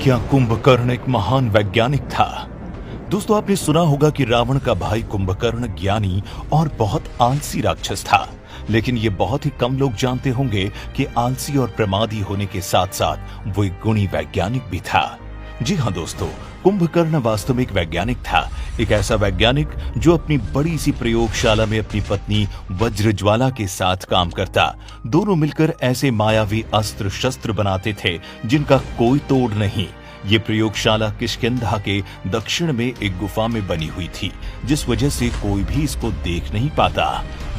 क्या कुंभकर्ण एक महान वैज्ञानिक था? दोस्तों, आपने सुना होगा कि रावण का भाई कुंभकर्ण ज्ञानी और बहुत आलसी राक्षस था। लेकिन ये बहुत ही कम लोग जानते होंगे कि आलसी और प्रमादी होने के साथ साथ वो एक गुणी वैज्ञानिक भी था। जी हाँ दोस्तों, कुंभकर्ण वास्तव में एक वैज्ञानिक था। एक ऐसा वैज्ञानिक जो अपनी बड़ी सी प्रयोगशाला में अपनी पत्नी वज्रज्वाला के साथ काम करता। दोनों मिलकर ऐसे मायावी अस्त्र शस्त्र बनाते थे जिनका कोई तोड़ नहीं। ये प्रयोगशाला किष्किंधा के दक्षिण में एक गुफा में बनी हुई थी, जिस वजह से कोई भी इसको देख नहीं पाता।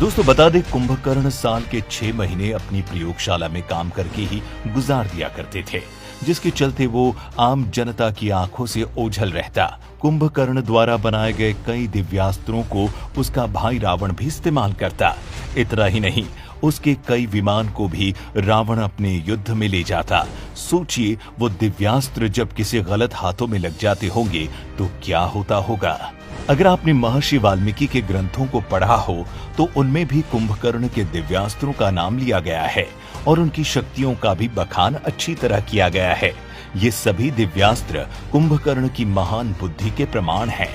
दोस्तों, बता दें, कुंभकर्ण साल के 6 महीने अपनी प्रयोगशाला में काम करके ही गुजार दिया करते थे, जिसके चलते वो आम जनता की आंखों से ओझल रहता। कुंभकर्ण द्वारा बनाए गए कई दिव्यास्त्रों को उसका भाई रावण भी इस्तेमाल करता। इतना ही नहीं, उसके कई विमान को भी रावण अपने युद्ध में ले जाता। सोचिए, वो दिव्यास्त्र जब किसी गलत हाथों में लग जाते होंगे तो क्या होता होगा। अगर आपने महर्षि वाल्मीकि के ग्रंथों को पढ़ा हो तो उनमें भी कुंभकर्ण के दिव्यास्त्रों का नाम लिया गया है और उनकी शक्तियों का भी बखान अच्छी तरह किया गया है। ये सभी दिव्यास्त्र कुंभकर्ण की महान बुद्धि के प्रमाण हैं।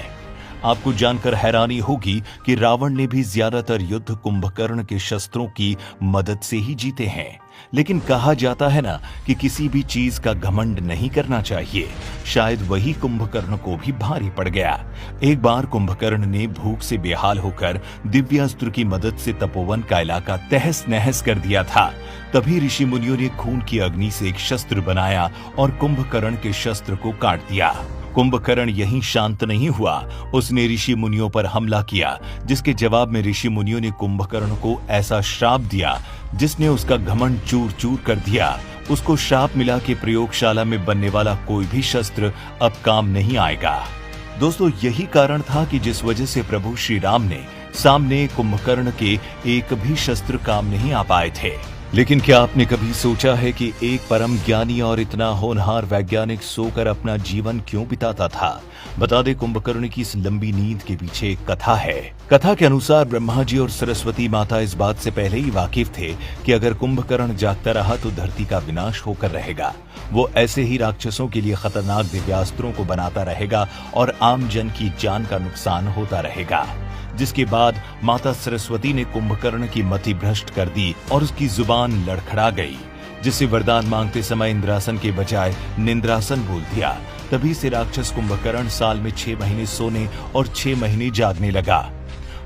आपको जानकर हैरानी होगी कि रावण ने भी ज्यादातर युद्ध कुंभकर्ण के शस्त्रों की मदद से ही जीते हैं। लेकिन कहा जाता है ना कि किसी भी चीज का घमंड नहीं करना चाहिए। शायद वही कुंभकर्ण को भी भारी पड़ गया। एक बार कुंभकर्ण ने भूख से बेहाल होकर दिव्यास्त्र की मदद से तपोवन का इलाका तहस नहस कर दिया था। तभी ऋषि मुनियों ने खून की अग्नि से एक शस्त्र बनाया और कुंभकर्ण के शस्त्र को काट दिया। कुंभकर्ण यहीं शांत नहीं हुआ, उसने ऋषि मुनियों पर हमला किया, जिसके जवाब में ऋषि मुनियों ने कुंभकर्ण को ऐसा श्राप दिया जिसने उसका घमंड चूर चूर कर दिया। उसको श्राप मिला कि प्रयोगशाला में बनने वाला कोई भी शस्त्र अब काम नहीं आएगा। दोस्तों, यही कारण था कि जिस वजह से प्रभु श्री राम ने सामने कुंभकर्ण के एक भी शस्त्र काम नहीं आ पाए थे। लेकिन क्या आपने कभी सोचा है कि एक परम ज्ञानी और इतना होनहार वैज्ञानिक सोकर अपना जीवन क्यों बिताता था? बता दें, कुंभकर्ण की इस लंबी नींद के पीछे एक कथा है। कथा के अनुसार ब्रह्मा जी और सरस्वती माता इस बात से पहले ही वाकिफ थे कि अगर कुंभकर्ण जागता रहा तो धरती का विनाश होकर रहेगा। वो ऐसे ही राक्षसों के लिए खतरनाक दिव्यास्त्रों को बनाता रहेगा और आम जन की जान का नुकसान होता रहेगा। जिसके बाद माता सरस्वती ने कुंभकर्ण की मति भ्रष्ट कर दी और उसकी जुबान लड़खड़ा गई, जिससे वरदान मांगते समय इंद्रासन के बजाय निंद्रासन बोल दिया। तभी से राक्षस कुंभकर्ण साल में 6 महीने सोने और 6 महीने जागने लगा।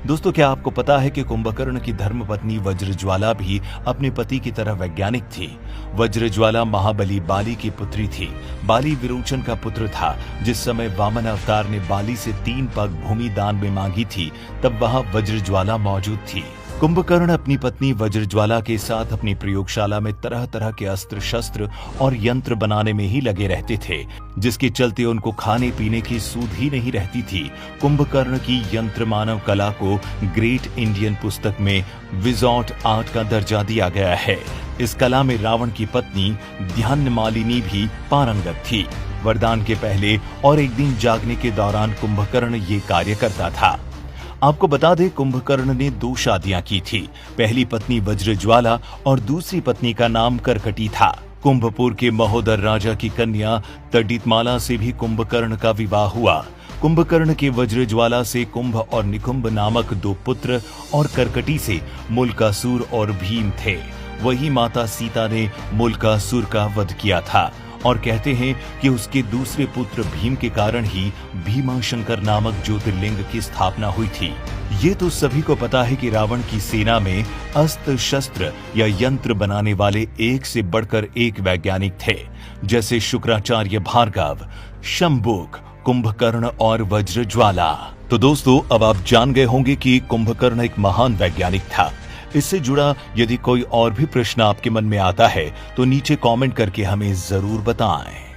दोस्तों, क्या आपको पता है कि कुंभकर्ण की धर्मपत्नी वज्रज्वाला भी अपने पति की तरह वैज्ञानिक थी? वज्रज्वाला महाबली बाली की पुत्री थी। बाली विरोचन का पुत्र था। जिस समय वामन अवतार ने बाली से 3 पग भूमि दान में मांगी थी, तब वहां वज्रज्वाला मौजूद थी। कुंभकर्ण अपनी पत्नी वज्रज्वाला के साथ अपनी प्रयोगशाला में तरह तरह के अस्त्र शस्त्र और यंत्र बनाने में ही लगे रहते थे, जिसके चलते उनको खाने पीने की सूध ही नहीं रहती थी। कुंभकर्ण की यंत्र मानव कला को ग्रेट इंडियन पुस्तक में विजॉट आर्ट का दर्जा दिया गया है। इस कला में रावण की पत्नी ध्यानमालिनी भी पारंगत थी। वरदान के पहले और एक दिन जागने के दौरान कुंभकर्ण ये कार्य करता था। आपको बता दें, कुंभकर्ण ने 2 शादियां की थी। पहली पत्नी वज्रज्वाला और दूसरी पत्नी का नाम करकटी था। कुंभपुर के महोदर राजा की कन्या तडितमाला से भी कुंभकर्ण का विवाह हुआ। कुंभकर्ण के वज्रज्वाला से कुंभ और निकुंभ नामक 2 पुत्र और करकटी से मुल्कासुर और भीम थे। वही माता सीता ने मुल्कासुर का वध किया था और कहते हैं कि उसके दूसरे पुत्र भीम के कारण ही भीमाशंकर नामक ज्योतिर्लिंग की स्थापना हुई थी। ये तो सभी को पता है कि रावण की सेना में अस्त्र शस्त्र या यंत्र बनाने वाले एक से बढ़कर एक वैज्ञानिक थे, जैसे शुक्राचार्य भार्गव, शंबुक, कुंभकर्ण और वज्रज्वाला। तो दोस्तों, अब आप जान गए होंगे कि कुंभकर्ण एक महान वैज्ञानिक था। इससे जुड़ा यदि कोई और भी प्रश्न आपके मन में आता है तो नीचे कमेंट करके हमें जरूर बताएं।